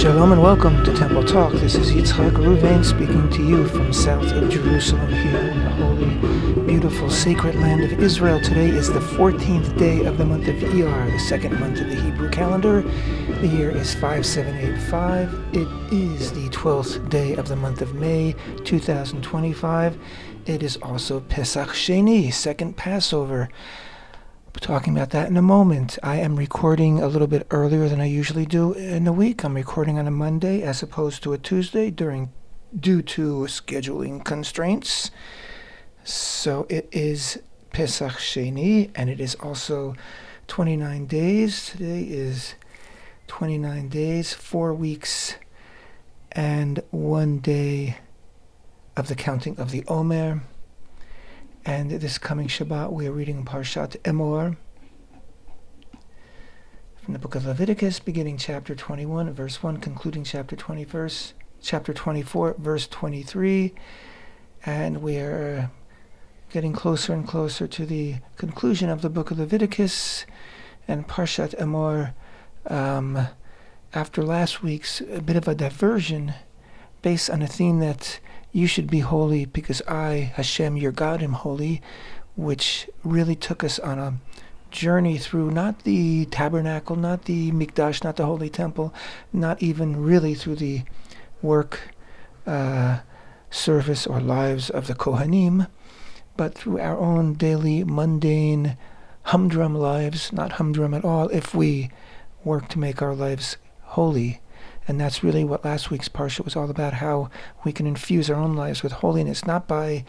Shalom and welcome to Temple Talk. This is Yitzchak Ruvain speaking to you from south of Jerusalem here in the holy, beautiful, sacred land of Israel. Today is the 14th day of the month of Iyar, the second month of the Hebrew calendar. The year is 5785. It is the 12th day of the month of May, 2025. It is also Pesach Sheni, second Passover. Talking about that in a moment. I am recording a little bit earlier than I usually do in the week. I'm recording on a Monday as opposed to a Tuesday due to scheduling constraints. So it is Pesach Sheni, and it is also 29 days. Today is 29 days, 4 weeks, and 1 day of the counting of the Omer. And this coming Shabbat, we are reading Parashat Emor from the book of Leviticus, beginning chapter 21, verse 1, concluding chapter 24, verse 23. And we are getting closer and closer to the conclusion of the book of Leviticus and Parashat Emor. After last week's a bit of a diversion based on a theme that you should be holy because I, Hashem, your God, am holy, which really took us on a journey through not the tabernacle, not the mikdash, not the holy temple, not even really through the work, service, or lives of the Kohanim, but through our own daily, mundane, humdrum lives, not humdrum at all, if we work to make our lives holy. And that's really what last week's parsha was all about, how we can infuse our own lives with holiness, not by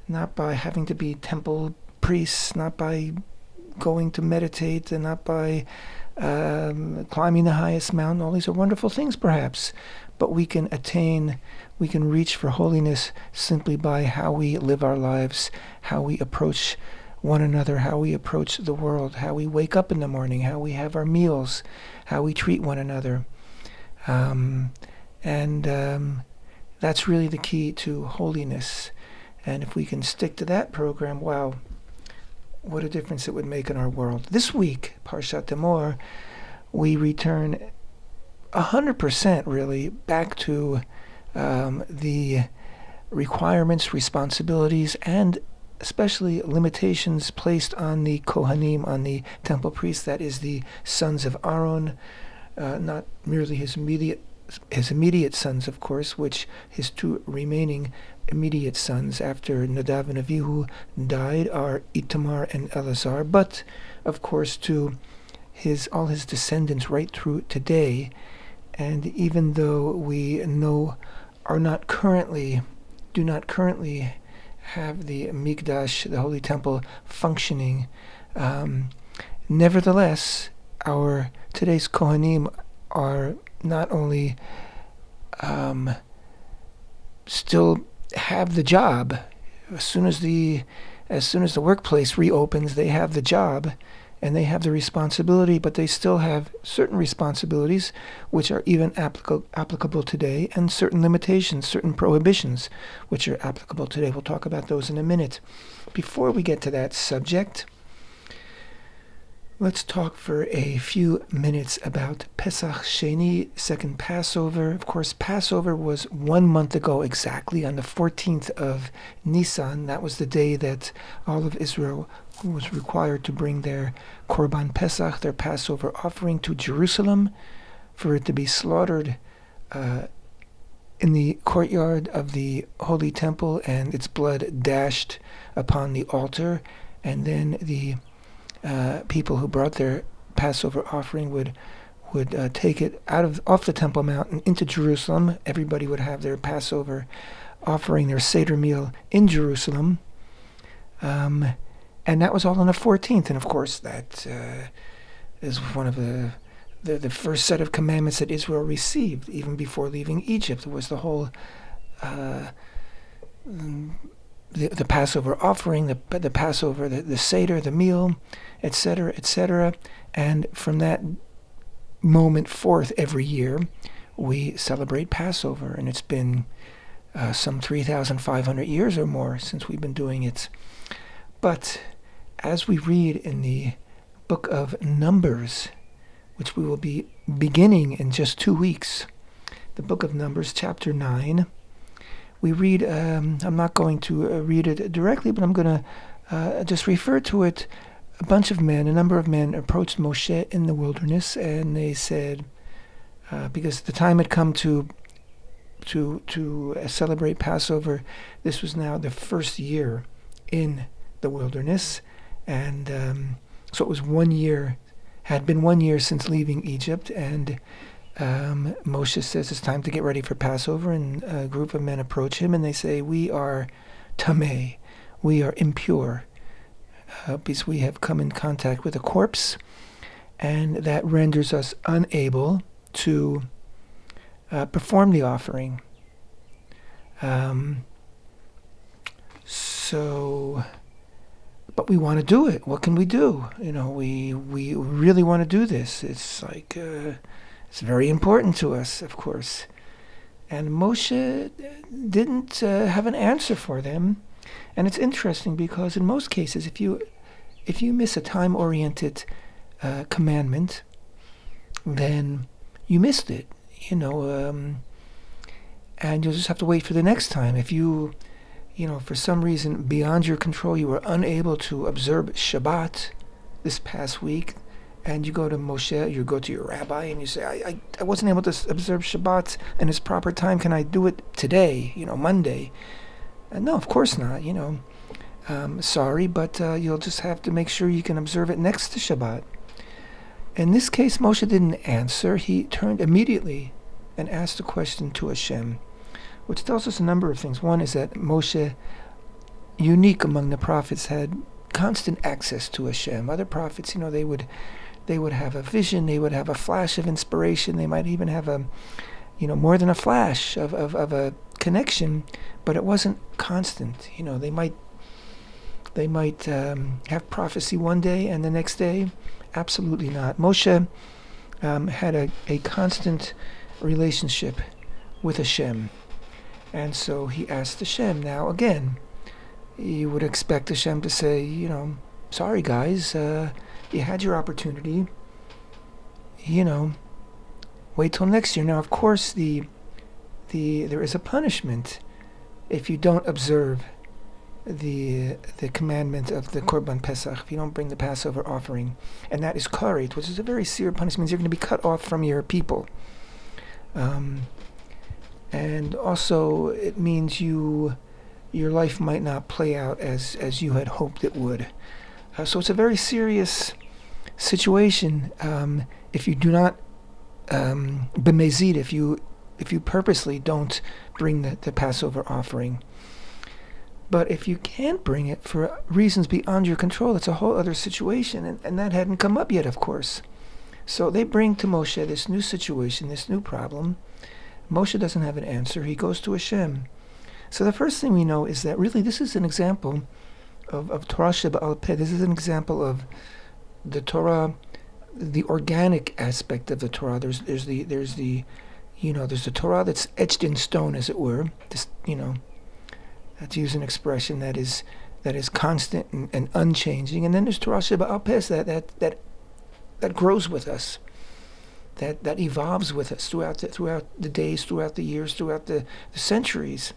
having to be temple priests, not by going to meditate, and not by climbing the highest mountain. All these are wonderful things, perhaps, but we can reach for holiness simply by how we live our lives, how we approach one another, how we approach the world, how we wake up in the morning, how we have our meals, how we treat one another. That's really the key to holiness. And if we can stick to that program, wow, what a difference it would make in our world. This week, Parashat Emor, we return 100% really back to the requirements, responsibilities, and especially limitations placed on the Kohanim, on the temple priests, that is the sons of Aharon. Not merely his immediate sons, of course, which his two remaining immediate sons after Nadav and Avihu died are Itamar and Elazar, but of course to all his descendants right through today. And even though we do not currently have the Mikdash, the Holy Temple, functioning, nevertheless, today's Kohanim are not only still have the job. As soon as the workplace reopens, they have the job and they have the responsibility, but they still have certain responsibilities which are even applicable today, and certain limitations, certain prohibitions which are applicable today. We'll talk about those in a minute. Before we get to that subject, let's talk for a few minutes about Pesach Sheni, second Passover. Of course, Passover was 1 month ago exactly, on the 14th of Nisan. That was the day that all of Israel was required to bring their Korban Pesach, their Passover offering, to Jerusalem for it to be slaughtered in the courtyard of the Holy Temple and its blood dashed upon the altar. And then the people who brought their Passover offering would take it off the Temple Mount and into Jerusalem. Everybody would have their Passover offering, their Seder meal in Jerusalem. And that was all on the 14th. And of course, that is one of the first set of commandments that Israel received, even before leaving Egypt. It was the whole the Passover offering, the Passover, the Seder, the meal, etc., etc. And from that moment forth, every year, we celebrate Passover. And it's been some 3,500 years or more since we've been doing it. But as we read in the book of Numbers, which we will be beginning in just 2 weeks, the book of Numbers, chapter 9. We read, I'm not going to read it directly, but I'm going to just refer to it. A number of men approached Moshe in the wilderness, and they said, because the time had come to celebrate Passover, this was now the first year in the wilderness, and so it was had been 1 year since leaving Egypt, and Moshe says it's time to get ready for Passover, and a group of men approach him, and they say, we are tameh, we are impure, because we have come in contact with a corpse, and that renders us unable to perform the offering. But we want to do it. What can we do? We really want to do this. It's like, it's very important to us, of course. And Moshe didn't have an answer for them. And it's interesting because in most cases, if you miss a time-oriented commandment, then you missed it, and you'll just have to wait for the next time. If you for some reason beyond your control, you were unable to observe Shabbat this past week, and you go to Moshe, you go to your rabbi, and you say, I wasn't able to observe Shabbat in its proper time. Can I do it today, Monday? No, of course not, sorry, but you'll just have to make sure you can observe it next to Shabbat. In this case, Moshe didn't answer. He turned immediately and asked a question to Hashem, which tells us a number of things. One is that Moshe, unique among the prophets, had constant access to Hashem. Other prophets, they would have a vision, they would have a flash of inspiration, they might even have a, more than a flash of a connection, but it wasn't constant. They might have prophecy one day, and the next day, absolutely not. Moshe had a constant relationship with Hashem. And so he asked Hashem. Now, again, you would expect Hashem to say, sorry guys, you had your opportunity, wait till next year. Now, of course, there is a punishment if you don't observe the commandment of the Korban Pesach, if you don't bring the Passover offering, and that is karet, which is a very severe punishment. You're going to be cut off from your people. And also, it means your life might not play out as you had hoped it would. So it's a very serious situation if you do not b'mezid, if you purposely don't bring the Passover offering. But if you can't bring it for reasons beyond your control, it's a whole other situation, and that hadn't come up yet, of course. So they bring to Moshe this new situation, this new problem. Moshe doesn't have an answer. He goes to Hashem. So the first thing we know is that really this is an example of Torah Sheba'al Peh. This is an example of the Torah, the organic aspect of the Torah. There's the Torah that's etched in stone, as it were. This, to use an expression that is constant and unchanging. And then there's Torah Sheba'al Peh that grows with us. That evolves with us throughout the days, throughout the years, throughout the centuries.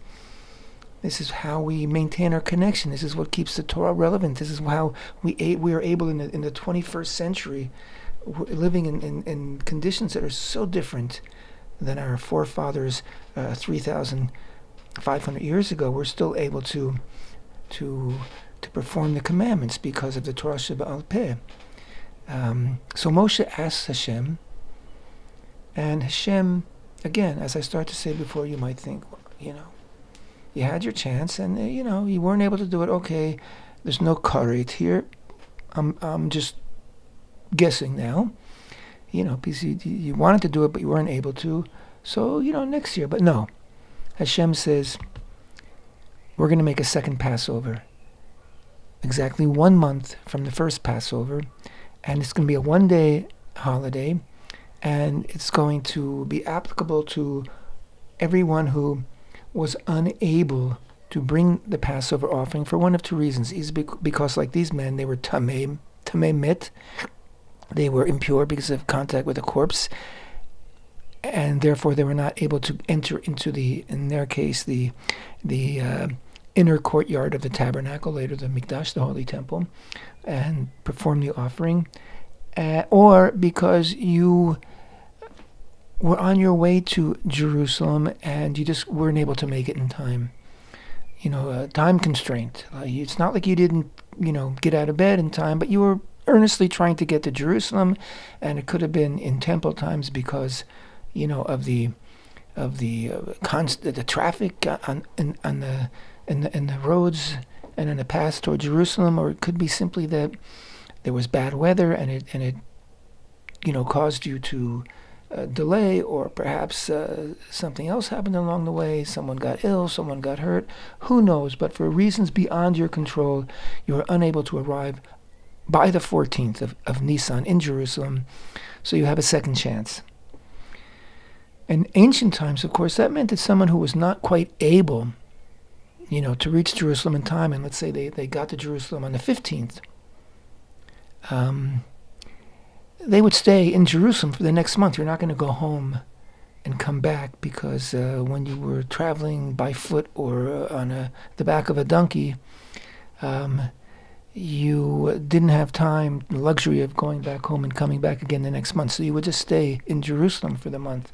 This is how we maintain our connection. This is what keeps the Torah relevant. This is how we are able in the 21st century, living in conditions that are so different than our forefathers 3,500 years ago. We're still able to perform the commandments because of the Torah Sheba'al Peh. So Moshe asks Hashem. And Hashem, again, as I start to say before, you might think, you had your chance, and you weren't able to do it. Okay, there's no karet here. I'm just guessing now. Because you wanted to do it, but you weren't able to. So next year. But no, Hashem says we're going to make a second Passover, exactly 1 month from the first Passover, and it's going to be a 1-day holiday. And it's going to be applicable to everyone who was unable to bring the Passover offering for one of two reasons. Because like these men, they were tameh mit. They were impure because of contact with a corpse. and therefore they were not able to enter into in their case, the inner courtyard of the tabernacle, later the Mikdash, the Holy Temple, and perform the offering, or because you were on your way to Jerusalem and you just weren't able to make it in time. Time constraint. It's not like you didn't, get out of bed in time, but you were earnestly trying to get to Jerusalem, and it could have been in temple times because, of the traffic on the roads and in the path toward Jerusalem, or it could be simply that there was bad weather and it caused you to delay, or perhaps something else happened along the way. Someone got ill, someone got hurt, who knows? But for reasons beyond your control, you were unable to arrive by the 14th of Nisan in Jerusalem, so you have a second chance. In ancient times, of course, that meant that someone who was not quite able, to reach Jerusalem in time, and let's say they got to Jerusalem on the 15th, they would stay in Jerusalem for the next month. You're not going to go home and come back, because when you were traveling by foot or on the back of a donkey, you didn't have time, the luxury of going back home and coming back again the next month. So you would just stay in Jerusalem for the month.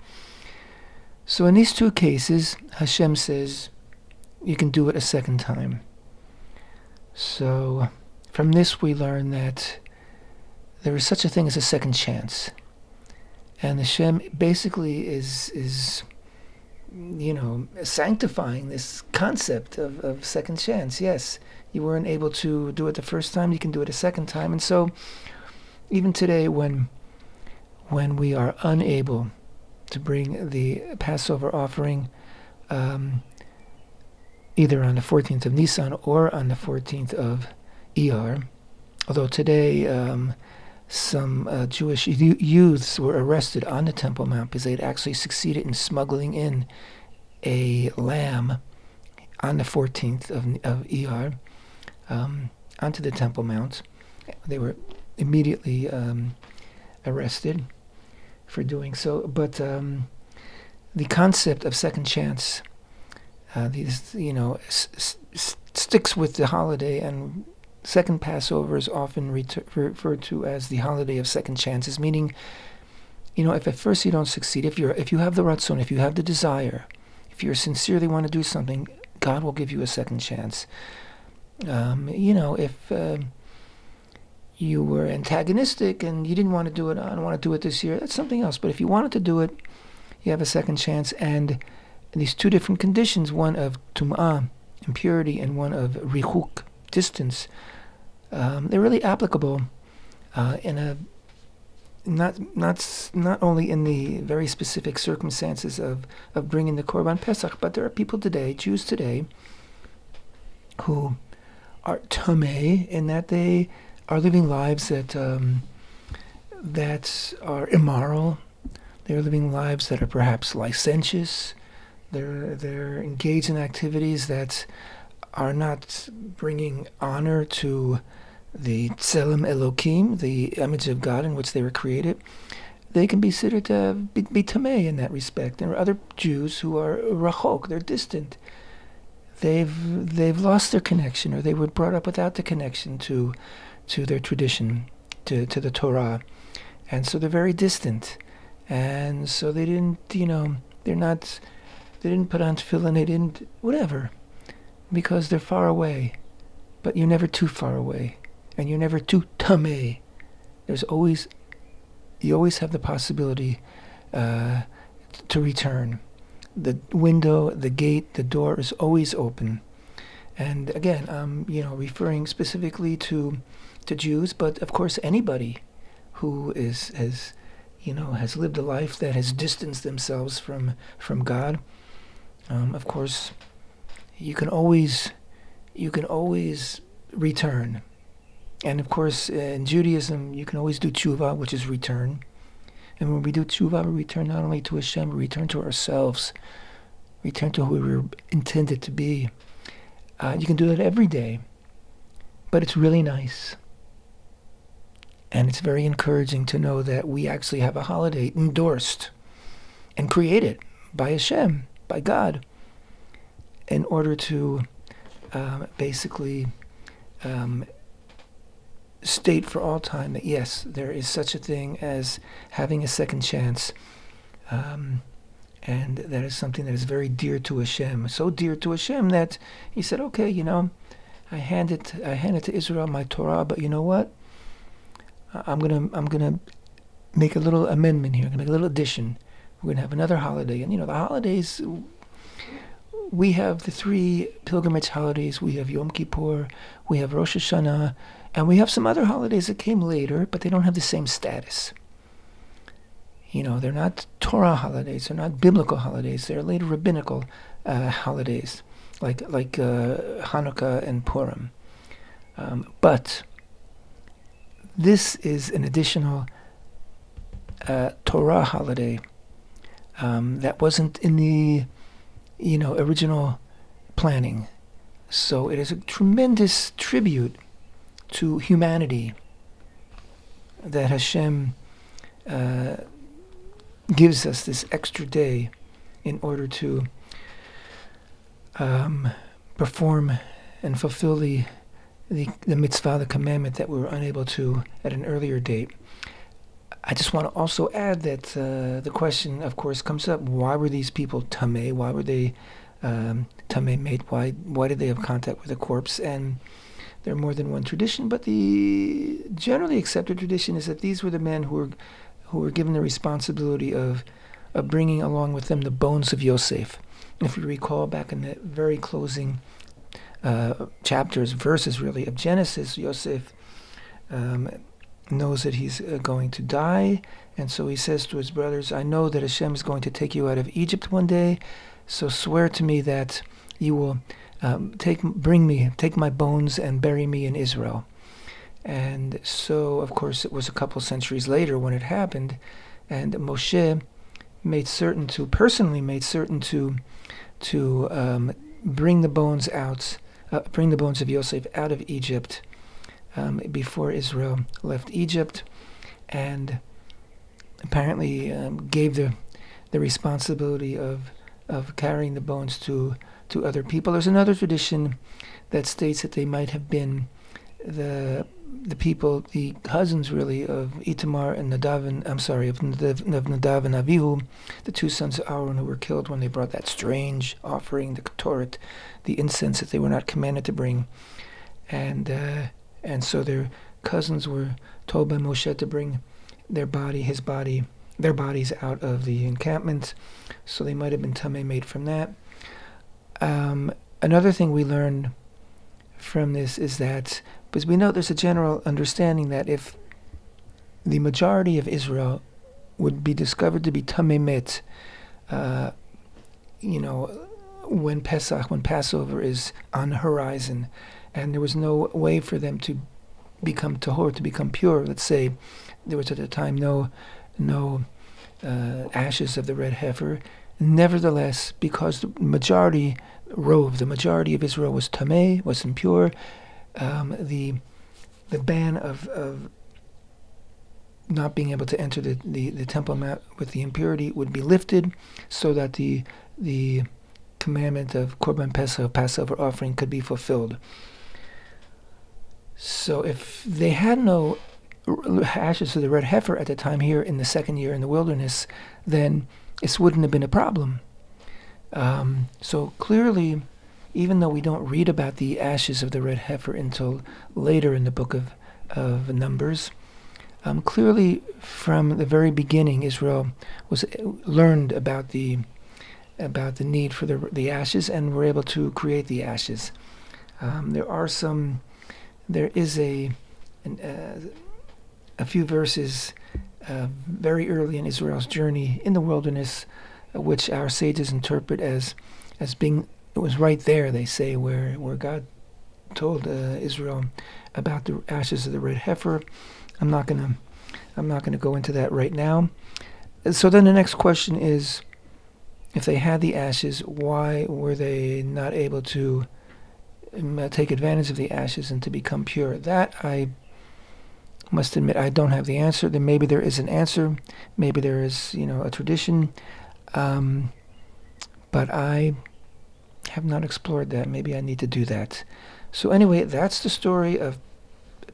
So in these two cases, Hashem says you can do it a second time. So from this we learn that there is such a thing as a second chance. And Hashem basically is sanctifying this concept of second chance. Yes, you weren't able to do it the first time, you can do it a second time. And so even today, when we are unable to bring the Passover offering either on the 14th of Nisan or on the 14th of Iyar, although today some Jewish youths were arrested on the Temple Mount because they had actually succeeded in smuggling in a lamb on the 14th of Iyar onto the Temple Mount. They were immediately arrested for doing so. But the concept of second chance, sticks with the holiday, and second Passover is often referred to as the holiday of second chances, meaning, if at first you don't succeed, if you have the ratzon, if you have the desire, if you sincerely want to do something, God will give you a second chance. If you were antagonistic and you didn't want to do it, I don't want to do it this year, that's something else. But if you wanted to do it, you have a second chance. And these two different conditions, one of tum'ah, impurity, and one of richuk, distance, they're really applicable in a not only in the very specific circumstances of bringing the Korban Pesach, but there are people today, Jews today, who are tamei in that they are living lives that are immoral. They're living lives that are perhaps licentious. They're engaged in activities that are not bringing honor to the Tselem Elokim, the image of God in which they were created. They can be considered to be tamei in that respect. There are other Jews who are rachok, they're distant. They've lost their connection, or they were brought up without the connection to their tradition, to the Torah, and so they're very distant. And so they didn't, they didn't put on tefillin, they didn't, whatever, because they're far away. But you're never too far away, and you're never too tamei. You always have the possibility to return. The window, the gate, the door is always open. And again, I'm referring specifically to Jews, but of course anybody who has lived a life that has distanced themselves from God. Of course, you can always return. And of course, in Judaism, you can always do tshuva, which is return. And when we do tshuva, we return not only to Hashem, we return to ourselves, return to who we were intended to be. You can do that every day, but it's really nice. And it's very encouraging to know that we actually have a holiday endorsed and created by Hashem, by God, in order to basically state for all time that yes, there is such a thing as having a second chance, and that is something that is very dear to Hashem. So dear to Hashem that He said, okay, I hand it to Israel, my Torah, but you know what? I'm gonna make a little amendment here. I'm gonna make a little addition. We're gonna have another holiday, and the holidays. We have the 3 pilgrimage holidays. We have Yom Kippur, we have Rosh Hashanah, and we have some other holidays that came later, but they don't have the same status. They're not Torah holidays. They're not biblical holidays. They're later rabbinical holidays, like Hanukkah and Purim. But this is an additional Torah holiday that wasn't in the original planning. So it is a tremendous tribute to humanity that Hashem gives us this extra day in order to perform and fulfill the mitzvah, the commandment that we were unable to at an earlier date. I just want to also add that the question, of course, comes up: why were these people tameh? Why were they tameh made? Why did they have contact with a corpse? And there are more than one tradition, but the generally accepted tradition is that these were the men who were given the responsibility of bringing along with them the bones of Yosef. If you recall, back in the very closing verses really, of Genesis, Yosef knows that he's going to die, and so he says to his brothers, I know that Hashem is going to take you out of Egypt one day, so swear to me that you will take my bones and bury me in Israel. And so, of course, it was a couple centuries later when it happened, and Moshe personally made certain to bring the bones of Yosef out of Egypt before Israel left Egypt, and apparently gave the responsibility of carrying the bones to other people. There's another tradition that states that they might have been the people, the cousins really, of Itamar and Nadav and Nadav and Avihu, the 2 sons of Aharon who were killed when they brought that strange offering, the Ketoret, the incense that they were not commanded to bring, and so their cousins were told by Moshe to bring their bodies out of the encampment, so they might have been tameh made from that. Another thing we learned from this is that, because we know there's a general understanding that if the majority of Israel would be discovered to be tameh met, when Passover is on the horizon, and there was no way for them to become tahor, to become pure. Let's say there was at the time no ashes of the red heifer. Nevertheless, because the majority of Israel was tameh, was impure, the ban of not being able to enter the Temple Mount with the impurity would be lifted, so that the commandment of Korban Pesach, Passover offering, could be fulfilled. So if they had no ashes of the red heifer at the time here in the second year in the wilderness, then this wouldn't have been a problem. So clearly, even though we don't read about the ashes of the red heifer until later in the book of Numbers, clearly from the very beginning, Israel was learned about the need for the ashes, and were able to create the ashes. There is a few verses very early in Israel's journey in the wilderness, which our sages interpret as being, it was right there, they say, where God told Israel about the ashes of the red heifer. I'm not gonna go into that right now. So then the next question is, if they had the ashes, why were they not able to take advantage of the ashes and to become pure? That, I must admit, I don't have the answer. Then maybe there is an answer. Maybe there is, a tradition. But I have not explored that. Maybe I need to do that. So anyway, that's the story of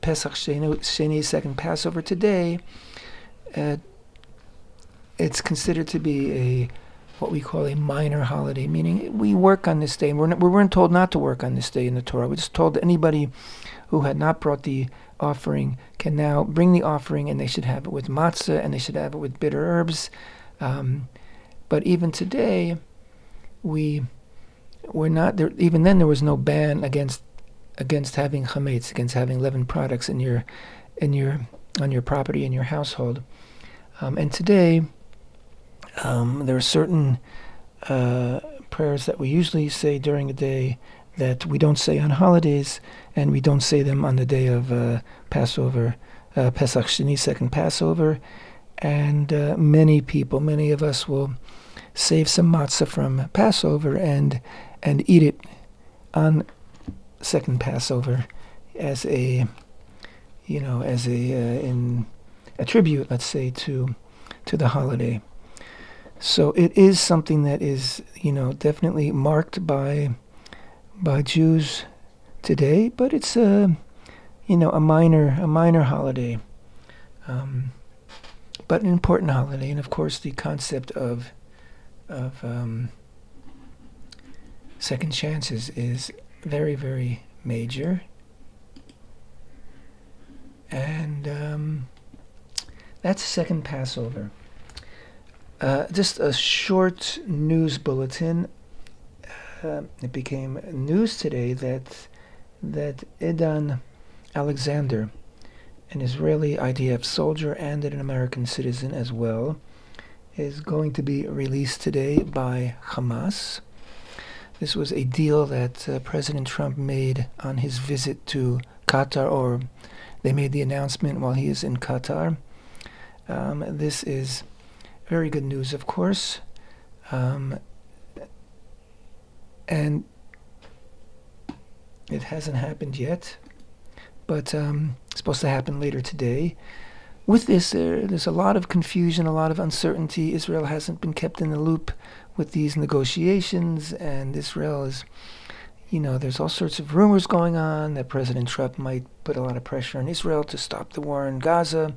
Pesach Sheni, second Passover. Today, it's considered to be what we call a minor holiday, meaning we work on this day. And we weren't told not to work on this day in the Torah. We're just told that anybody who had not brought the offering can now bring the offering, and they should have it with matzah, and they should have it with bitter herbs. But even today, we're not there. Even then, there was no ban against having chametz, against having leavened products on your property, in your household. And today, there are certain prayers that we usually say during the day that we don't say on holidays, and we don't say them on the day of Passover, Pesach Sheni, second Passover. And many of us will save some matzah from Passover and eat it on second Passover as a tribute, let's say, to the holiday. So it is something that is, definitely marked by Jews today, but it's a minor holiday, but an important holiday. And of course, the concept of second chances is very, very major. And that's second Passover. Just a short news bulletin. It became news today that Edan Alexander, an Israeli IDF soldier and an American citizen as well, is going to be released today by Hamas. This was a deal that President Trump made on his visit to Qatar, or they made the announcement while he is in Qatar. This is very good news, of course. And it hasn't happened yet, but it's supposed to happen later today. With this, there's a lot of confusion, a lot of uncertainty. Israel hasn't been kept in the loop with these negotiations, and Israel is, there's all sorts of rumors going on that President Trump might put a lot of pressure on Israel to stop the war in Gaza.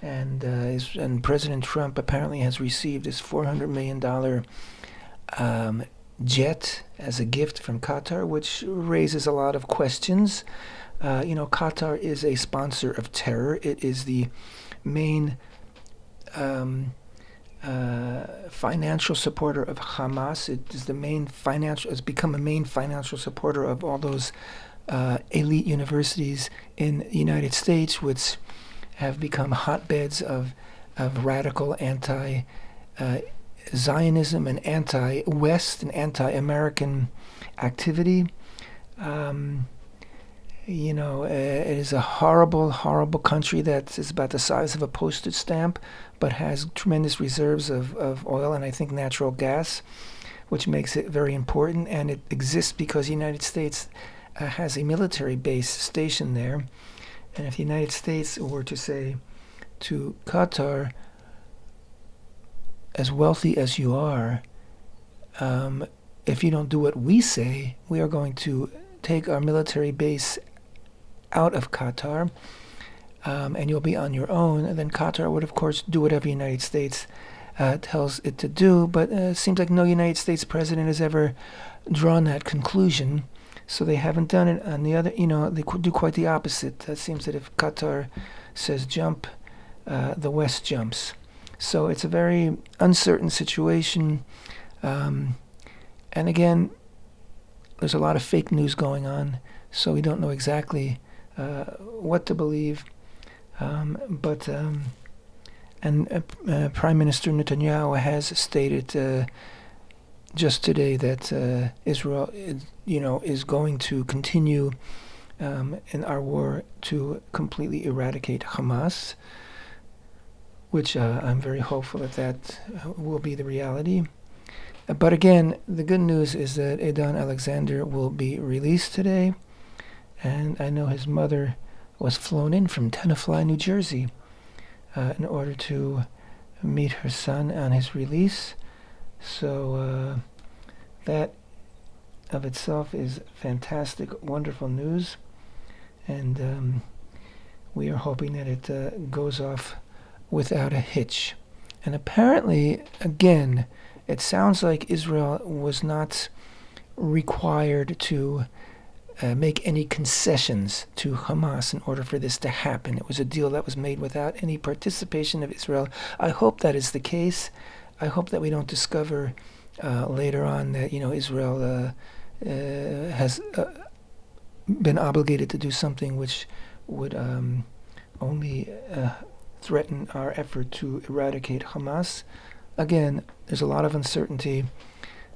And President Trump apparently has received his $400 million jet as a gift from Qatar, which raises a lot of questions. Qatar is a sponsor of terror. It is the main financial supporter of Hamas. It is has become a main financial supporter of all those elite universities in the United States, which have become hotbeds of radical anti-Zionism and anti-West and anti-American activity. It is a horrible, horrible country that is about the size of a postage stamp, but has tremendous reserves of oil and I think natural gas, which makes it very important. And it exists because the United States has a military base stationed there. And if the United States were to say to Qatar, as wealthy as you are, if you don't do what we say, we are going to take our military base out of Qatar, and you'll be on your own. And then Qatar would, of course, do whatever the United States tells it to do. But it seems like no United States president has ever drawn that conclusion. So they haven't done it. On the other, they could do quite the opposite. It seems that if Qatar says jump, the West jumps. So it's a very uncertain situation. And again, there's a lot of fake news going on, so we don't know exactly what to believe. But Prime Minister Netanyahu has stated just today that Israel, is going to continue in our war to completely eradicate Hamas, which I'm very hopeful that will be the reality. But again, the good news is that Edan Alexander will be released today, and I know his mother was flown in from Tenafly, New Jersey, in order to meet her son on his release. So that of itself is fantastic, wonderful news, and we are hoping that it goes off without a hitch. And apparently, again, it sounds like Israel was not required to make any concessions to Hamas in order for this to happen. It was a deal that was made without any participation of Israel. I hope that is the case. I hope that we don't discover later on that Israel has been obligated to do something which would only threaten our effort to eradicate Hamas. Again, there's a lot of uncertainty,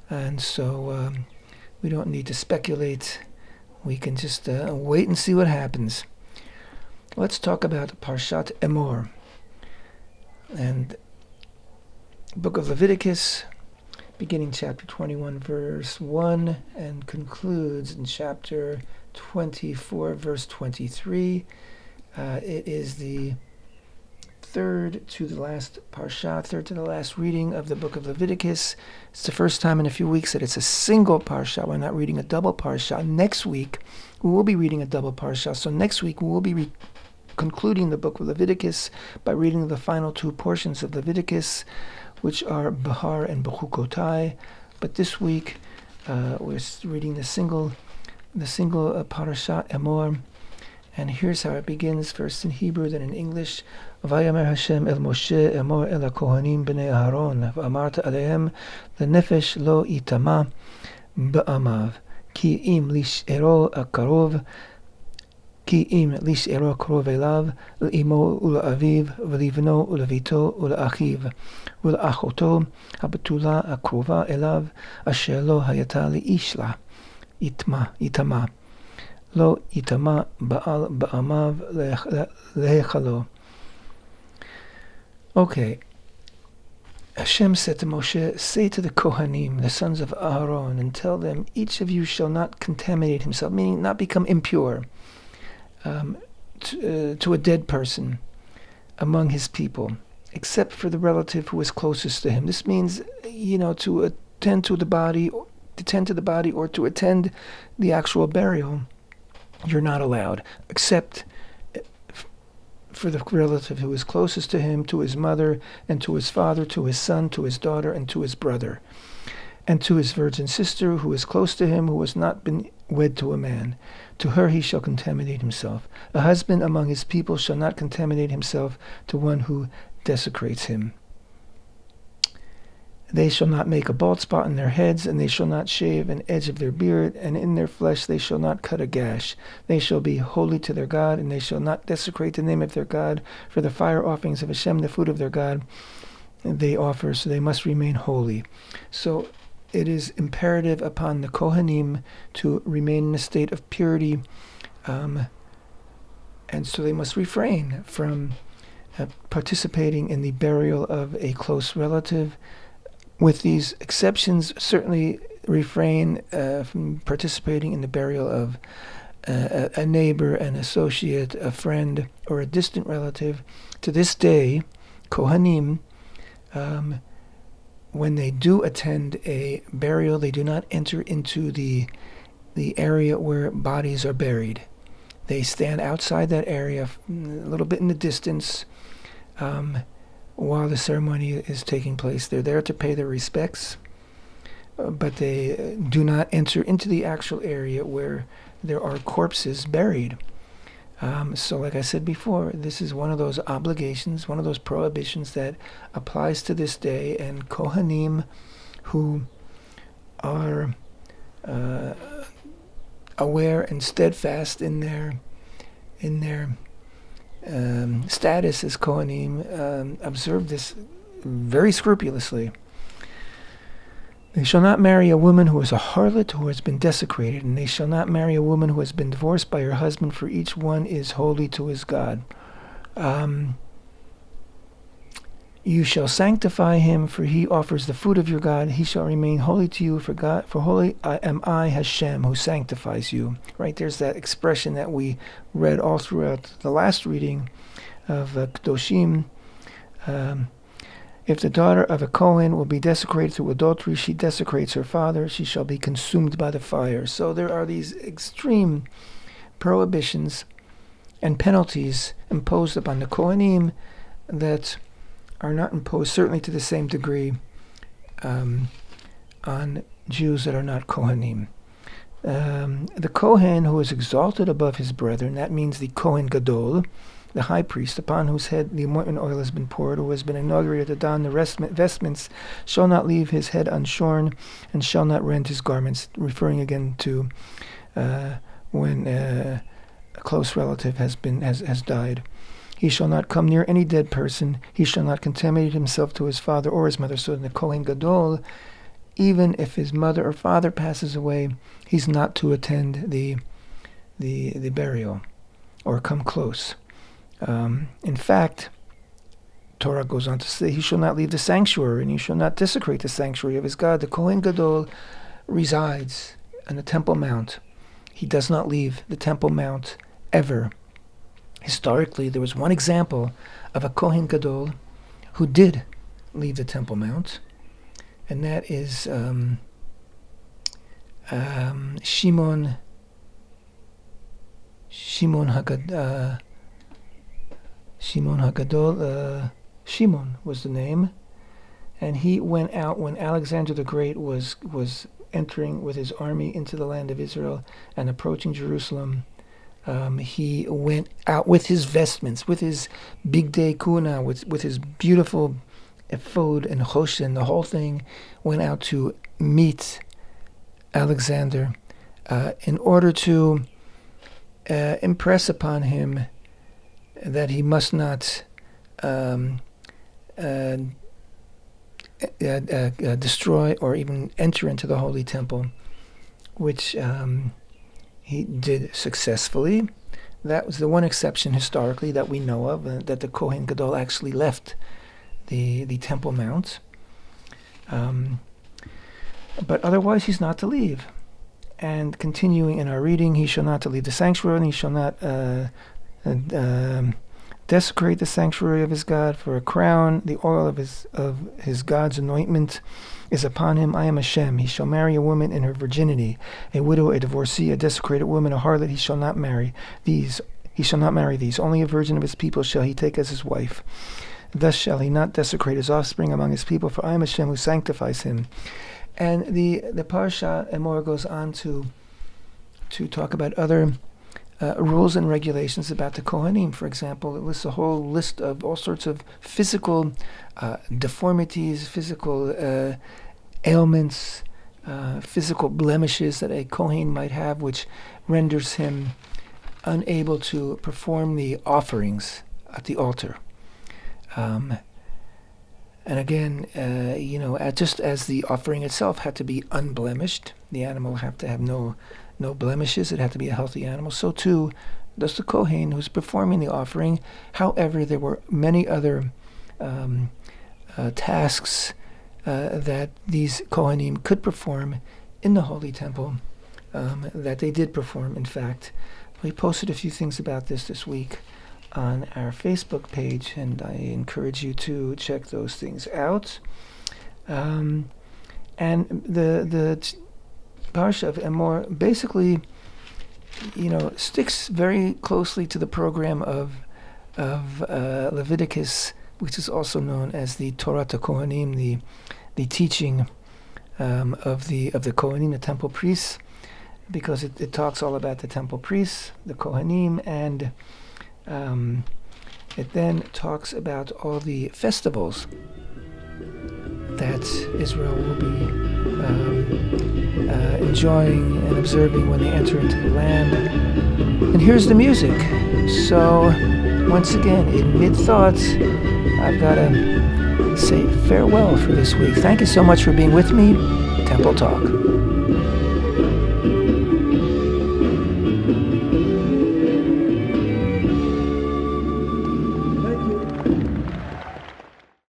and so we don't need to speculate. We can just wait and see what happens. Let's talk about Parashat Emor and book of Leviticus, beginning chapter 21, verse 1, and concludes in chapter 24, verse 23. It is the third to the last reading of the book of Leviticus. It's the first time in a few weeks that it's a single parsha. We're not reading a double parsha. Next week, we will be reading a double parsha. So next week, we will be concluding the book of Leviticus by reading the final two portions of Leviticus, which are Bahar and Bechukotai. But this week, we're reading the single Parashat Emor. And here's how it begins, first in Hebrew, then in English. Vayamer Hashem el Moshe Emor el Kohanim b'nei Aharon v'amarta alehem lenefesh lo itama ba'amav ki im lish'ero akarov elav l'imo ula'aviv v'livno ula'vito ula'achiv ula'achoto habetula akrova elav asher lo hayata li'ishla itama lo itama ba'al ba'amav lehechalo. Okay. Hashem said to Moshe, say to the Kohanim, the sons of Aharon, and tell them, each of you shall not contaminate himself, meaning not become impure to a dead person among his people, except for the relative who is closest to him. This means, to attend to the body, or to attend the actual burial. You're not allowed, except for the relative who is closest to him, to his mother, and to his father, to his son, to his daughter, and to his brother, and to his virgin sister who is close to him, who has not been wed to a man. To her he shall contaminate himself. A husband among his people shall not contaminate himself to one who desecrates him. They shall not make a bald spot in their heads, and they shall not shave an edge of their beard, and in their flesh they shall not cut a gash. They shall be holy to their God, and they shall not desecrate the name of their God. For the fire offerings of Hashem, the food of their God, they offer, so they must remain holy. So it is imperative upon the Kohanim to remain in a state of purity, and so they must refrain from participating in the burial of a close relative. With these exceptions, certainly refrain from participating in the burial of a neighbor, an associate, a friend, or a distant relative. To this day, Kohanim, when they do attend a burial, they do not enter into the area where bodies are buried. They stand outside that area, a little bit in the distance, while the ceremony is taking place. They're there to pay their respects, but they do not enter into the actual area where there are corpses buried. So like I said before, this is one of those obligations, one of those prohibitions that applies to this day, and Kohanim who are aware and steadfast in their status as Kohanim observe this very scrupulously. They shall not marry a woman who is a harlot, who has been desecrated, and they shall not marry a woman who has been divorced by her husband, for each one is holy to his God. You shall sanctify him, for he offers the food of your God. He shall remain holy to you, for God, for holy am I, Hashem, who sanctifies you. Right, there's that expression that we read all throughout the last reading of Kedoshim. If the daughter of a Kohen will be desecrated through adultery, she desecrates her father, she shall be consumed by the fire. So there are these extreme prohibitions and penalties imposed upon the Kohanim that are not imposed, certainly to the same degree, on Jews that are not Kohanim. The Kohen who is exalted above his brethren, that means the Kohen Gadol, the high priest, upon whose head the anointment oil has been poured, who has been inaugurated to don the vestments, shall not leave his head unshorn, and shall not rend his garments, referring again to when a close relative has died. He shall not come near any dead person. He shall not contaminate himself to his father or his mother. So in the Kohen Gadol, even if his mother or father passes away, he's not to attend the burial or come close. In fact, Torah goes on to say, he shall not leave the sanctuary, and he shall not desecrate the sanctuary of his God. The Kohen Gadol resides on the Temple Mount. He does not leave the Temple Mount ever. Historically, there was one example of a Kohen Gadol who did leave the Temple Mount, and that is Shimon HaGadol. Shimon was the name, and he went out when Alexander the Great was entering with his army into the land of Israel and approaching Jerusalem. He went out with his vestments, with his big day kuna, with his beautiful ephod and choshen, the whole thing, went out to meet Alexander in order to impress upon him that he must not destroy or even enter into the Holy Temple, which he did successfully. That was the one exception historically that we know of, that the Kohen Gadol actually left the Temple Mount. But otherwise he's not to leave. And continuing in our reading, he shall not to leave the sanctuary, and he shall not desecrate the sanctuary of his God. For a crown, the oil of his God's anointment is upon him. I am Hashem. He shall marry a woman in her virginity, a widow, a divorcee, a desecrated woman, a harlot. He shall not marry these. Only a virgin of his people shall he take as his wife. Thus shall he not desecrate his offspring among his people, for I am Hashem who sanctifies him. And the Parashat Emor goes on to talk about other rules and regulations about the Kohanim. For example, it lists a whole list of all sorts of physical deformities, physical ailments, physical blemishes that a Kohen might have, which renders him unable to perform the offerings at the altar. And again, just as the offering itself had to be unblemished, the animal had to have no blemishes, it had to be a healthy animal, so too does the Kohen who's performing the offering. However, there were many other tasks that these Kohanim could perform in the Holy Temple, that they did perform, in fact. We posted a few things about this week on our Facebook page, and I encourage you to check those things out. And the Parsha of Emor basically, sticks very closely to the program of Leviticus, which is also known as the Torah Kohanim, the teaching of the Kohanim, the temple priests, because it talks all about the temple priests, the Kohanim, and it then talks about all the festivals that Israel will be enjoying and observing when they enter into the land. And here's the music. So, once again, in mid-thoughts, I've got to say farewell for this week. Thank you so much for being with me. Temple Talk.